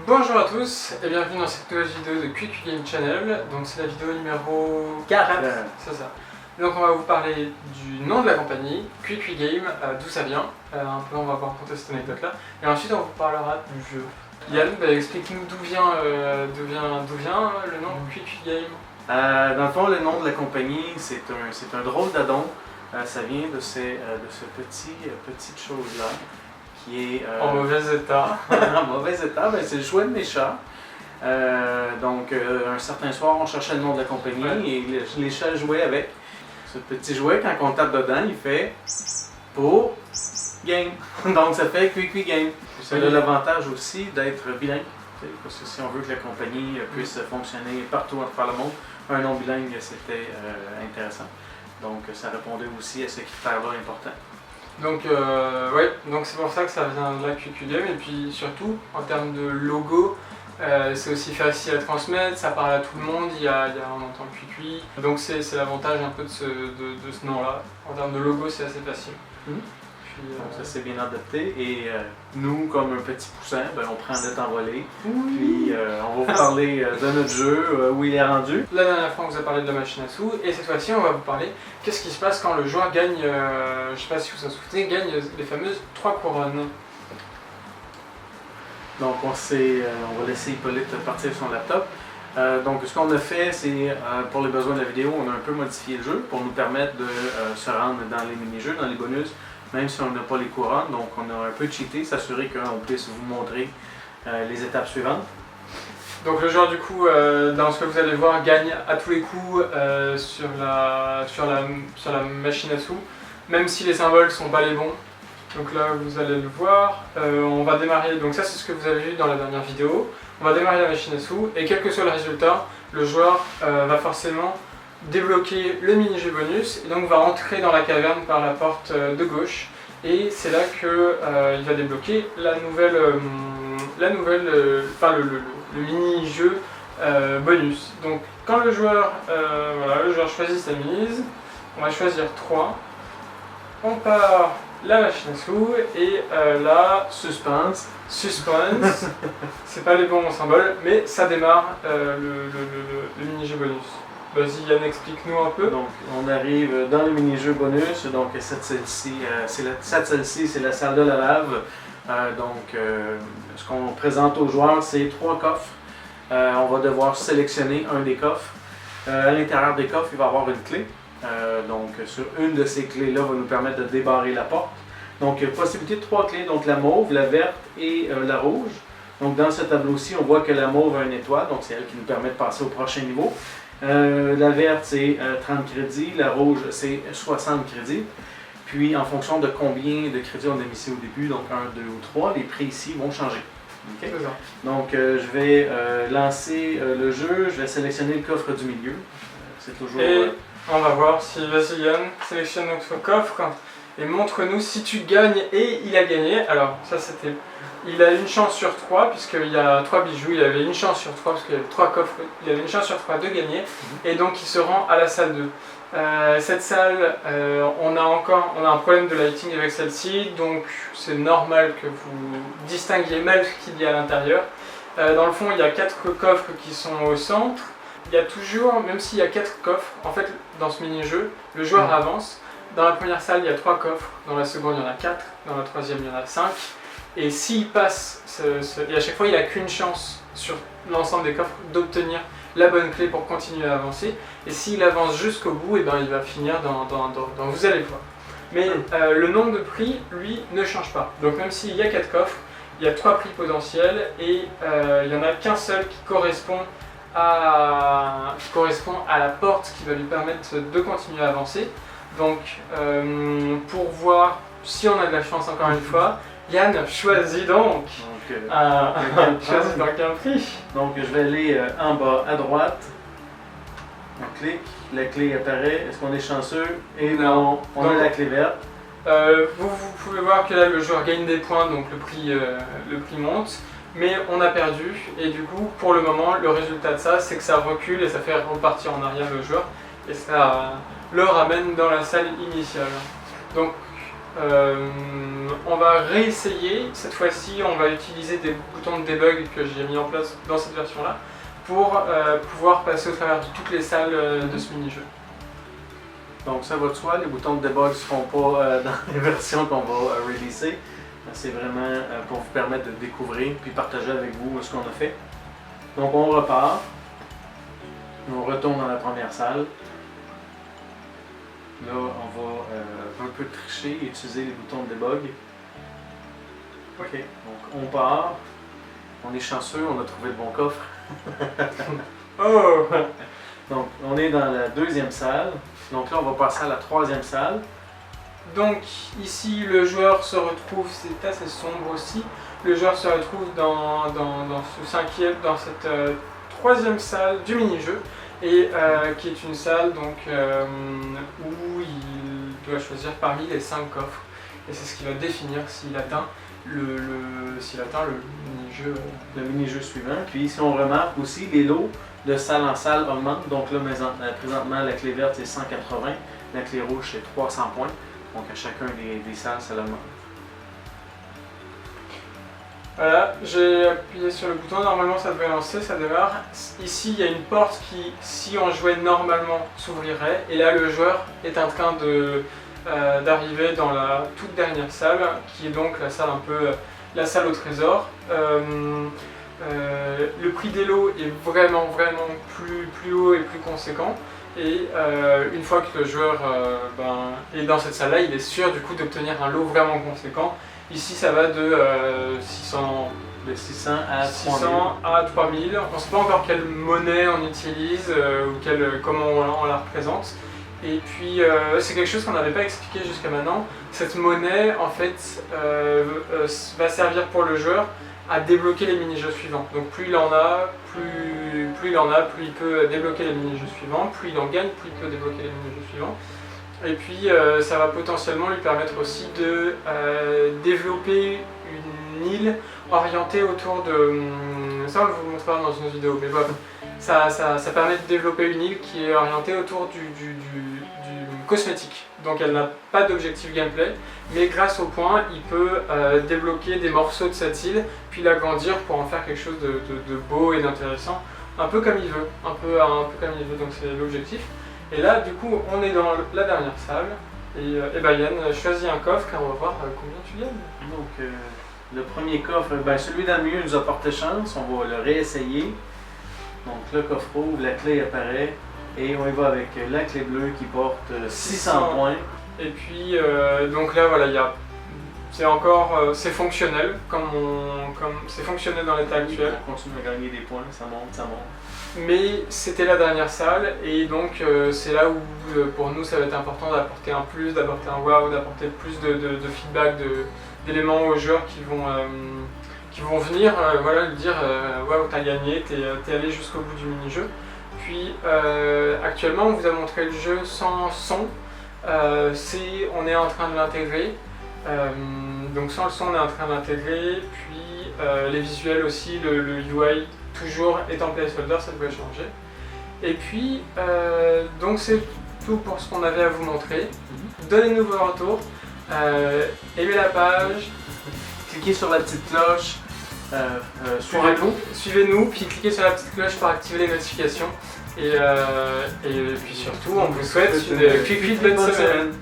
Bonjour à tous et bienvenue dans cette nouvelle vidéo de Quick Game Channel. Donc c'est la vidéo numéro 4, c'est ça. Donc on va vous parler du nom de la compagnie, Quick Game, d'où ça vient. Un peu on va voir raconter cette anecdote là. Et ensuite on vous parlera du jeu. Yann, explique-nous d'où vient le nom Quick Game. Dans le fond, le nom de la compagnie, c'est un drôle d'adon. Ça vient de ce petite chose-là qui est... en mauvais état. En mauvais état, c'est le jouet de mes chats. Un certain soir, on cherchait le nom de la compagnie et les chats jouaient avec. Ce petit jouet, quand on tape dedans, il fait pour game. Donc ça fait Quick Game. Ça a l'avantage aussi d'être bilingue. Parce que si on veut que la compagnie puisse fonctionner partout à travers le monde, un nom bilingue c'était intéressant. Donc ça répondait aussi à ce critère-là important. Donc c'est pour ça que ça vient de la Quick Game. Et puis surtout, en termes de logo, c'est aussi facile à transmettre, ça parle à tout le monde, on entend Quick. Donc c'est l'avantage un peu de ce nom-là. En termes de logo, c'est assez facile. Donc ça s'est bien adapté et nous, comme un petit poussin, on prend le t'envoler. Puis on va vous parler de notre jeu, où il est rendu. La dernière fois, on vous a parlé de la machine à sous et cette fois-ci, on va vous parler qu'est-ce qui se passe quand le joueur gagne, je ne sais pas si vous en souvenez, gagne les fameuses 3 couronnes. Donc on va laisser Hippolyte partir sur son laptop. Donc ce qu'on a fait, c'est pour les besoins de la vidéo, on a un peu modifié le jeu pour nous permettre de se rendre dans les mini-jeux, dans les bonus, même si on n'a pas les couronnes. Donc on a un peu cheaté, s'assurer qu'on puisse vous montrer les étapes suivantes. Donc le joueur du coup, dans ce que vous allez voir, gagne à tous les coups sur la machine à sous, même si les symboles sont pas les bons. Donc là vous allez le voir, on va démarrer, donc ça c'est ce que vous avez vu dans la dernière vidéo. On va démarrer la machine à sous et quel que soit le résultat, le joueur va forcément débloquer le mini-jeu bonus et donc va entrer dans la caverne par la porte de gauche et c'est là qu'il va débloquer le mini-jeu bonus. Donc quand le joueur choisit sa mise, on va choisir 3, on part la machine à sous et là, suspense, c'est pas les bons symboles, mais ça démarre le mini-jeu bonus. Vas-y Yann, explique-nous un peu. Donc on arrive dans le mini-jeu bonus, donc cette salle-ci, c'est la salle de la lave. Ce qu'on présente aux joueurs, c'est 3 coffres. On va devoir sélectionner un des coffres. À l'intérieur des coffres, il va y avoir une clé. Sur une de ces clés-là va nous permettre de débarrer la porte. Donc possibilité de 3 clés, donc la mauve, la verte et la rouge. Donc dans ce tableau-ci, on voit que la mauve a une étoile, donc c'est elle qui nous permet de passer au prochain niveau. La verte c'est 30 crédits, la rouge c'est 60 crédits. Puis en fonction de combien de crédits on a mis ici au début, donc 1, 2 ou 3, les prix ici vont changer. Okay. Donc je vais lancer le jeu, je vais sélectionner le coffre du milieu. C'est toujours... Et on va voir si, vas-y Yann, sélectionne notre coffre et montre-nous si tu gagnes et il a gagné. Alors ça c'était... Il a une chance sur 3 puisqu'il y a 3 bijoux, il avait une chance sur 3 parce qu'il y avait 3 coffres, il avait une chance sur 3 de gagner et donc il se rend à la salle 2. Cette salle, on a un problème de lighting avec celle-ci, donc c'est normal que vous distinguiez mal ce qu'il y a à l'intérieur. Dans le fond, il y a 4 coffres qui sont au centre. Il y a toujours, même s'il y a 4 coffres, en fait, dans ce mini-jeu, le joueur avance. Dans la première salle, il y a 3 coffres, dans la seconde, il y en a 4, dans la troisième, il y en a 5. Et s'il passe, et à chaque fois, il n'a qu'une chance sur l'ensemble des coffres d'obtenir la bonne clé pour continuer à avancer. Et s'il avance jusqu'au bout, il va finir dans vous allez le voir. Mais le nombre de prix, lui, ne change pas. Donc même s'il y a 4 coffres, il y a 3 prix potentiels et il n'y en a qu'un seul qui correspond à la porte qui va lui permettre de continuer à avancer. Donc pour voir si on a de la chance encore une fois, Yann choisit donc un prix. Donc je vais aller en bas à droite. On clique, la clé apparaît. Est-ce qu'on est chanceux? Et non, on a la clé verte. Vous pouvez voir que là le joueur gagne des points, donc le prix monte. Mais on a perdu et du coup pour le moment le résultat de ça c'est que ça recule et ça fait repartir en arrière le joueur et ça le ramène dans la salle initiale. Donc On va réessayer, cette fois-ci on va utiliser des boutons de debug que j'ai mis en place dans cette version-là pour pouvoir passer au travers de toutes les salles de ce mini-jeu. Donc ça va de soi, les boutons de debug ne seront pas dans les versions qu'on va releaser. C'est vraiment pour vous permettre de découvrir puis partager avec vous ce qu'on a fait. Donc on repart, on retourne dans la première salle. Là, on va un peu tricher et utiliser les boutons de debug. Ok, donc on part. On est chanceux, on a trouvé le bon coffre. Oh! Donc, on est dans la deuxième salle. Donc là, on va passer à la troisième salle. Donc ici, le joueur se retrouve, c'est assez sombre aussi, le joueur se retrouve dans cette troisième salle du mini-jeu, et qui est une salle donc, où il doit choisir parmi les 5 coffres. Et c'est ce qui va définir s'il atteint s'il atteint le mini-jeu suivant. Puis si on remarque aussi, les lots de salle en salle augmentent. Donc là, présentement, la clé verte c'est 180, la clé rouge c'est 300 points. Donc à chacun des salles, ça l'augmente. Voilà, j'ai appuyé sur le bouton, normalement ça devrait lancer, ça démarre. Ici il y a une porte qui, si on jouait normalement, s'ouvrirait. Et là le joueur est en train d'arriver dans la toute dernière salle, qui est donc la salle un peu la salle au trésor. Le prix des lots est vraiment plus haut et plus conséquent. Et une fois que le joueur est dans cette salle-là, il est sûr du coup d'obtenir un lot vraiment conséquent. Ici ça va de 600 à 3000. On ne sait pas encore quelle monnaie on utilise ou comment on la représente. Et puis c'est quelque chose qu'on n'avait pas expliqué jusqu'à maintenant. Cette monnaie en fait va servir pour le joueur à débloquer les mini-jeux suivants. Donc plus il en a, plus il peut débloquer les mini-jeux suivants, plus il en gagne, plus il peut débloquer les mini-jeux suivants. Et puis ça va potentiellement lui permettre aussi de développer une île orientée autour de... Ça on vous le montrera dans une vidéo, mais bon, ça permet de développer une île qui est orientée autour du cosmétique. Donc elle n'a pas d'objectif gameplay, mais grâce au point, il peut débloquer des morceaux de cette île, puis l'agrandir pour en faire quelque chose de beau et d'intéressant, un peu comme il veut, un peu comme il veut, donc c'est l'objectif. Et là, du coup, on est dans la dernière salle, et Yann choisit un coffre, car on va voir combien tu gagnes. Donc, le premier coffre, celui dans le milieu nous a porté chance, on va le réessayer. Donc, le coffre ouvre, la clé apparaît, et on y va avec la clé bleue qui porte 600 points. Et puis, donc là, voilà, c'est fonctionnel, comme c'est fonctionnel dans l'état actuel. On continue à gagner des points, ça monte, ça monte. Mais c'était la dernière salle, et donc c'est là où pour nous ça va être important d'apporter un plus, d'apporter un wow, d'apporter plus de feedback, d'éléments aux joueurs qui vont venir lui dire waouh, t'as gagné, t'es allé jusqu'au bout du mini-jeu. Puis actuellement on vous a montré le jeu sans son, on est en train de l'intégrer. Donc sans le son on est en train d'intégrer, puis les visuels aussi, le UI toujours est en placeholder, ça devrait changer. Et puis donc c'est tout pour ce qu'on avait à vous montrer. Donnez-nous vos retours, aimez la page, cliquez sur la petite cloche, suivez-nous, puis cliquez sur la petite cloche pour activer les notifications. Et puis surtout on vous souhaite une bonne semaine.